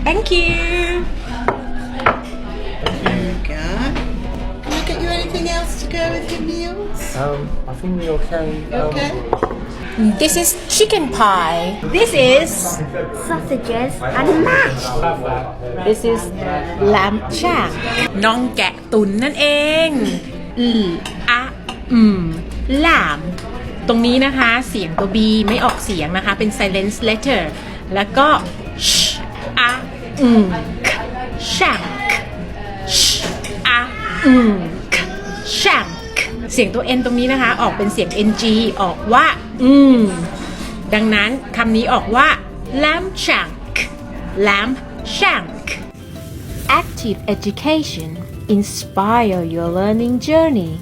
Thank you. There you go. Can I get you anything else to go with your meals? I think we're okay. Okay. This is chicken pie. This is sausages and mash. This is lamb shank น้องแกะตุ๋นนั่นเองลามตรงนี้นะคะเสียงตัว B ไม่ออกเสียงนะคะเป็น silent letter แล้วก็ shank shank เสียงตัว N ตรงนี้นะคะออกเป็นเสียง NG ออกว่าดังนั้นคำนี้ออกว่า lamb shank Active education inspire your learning journey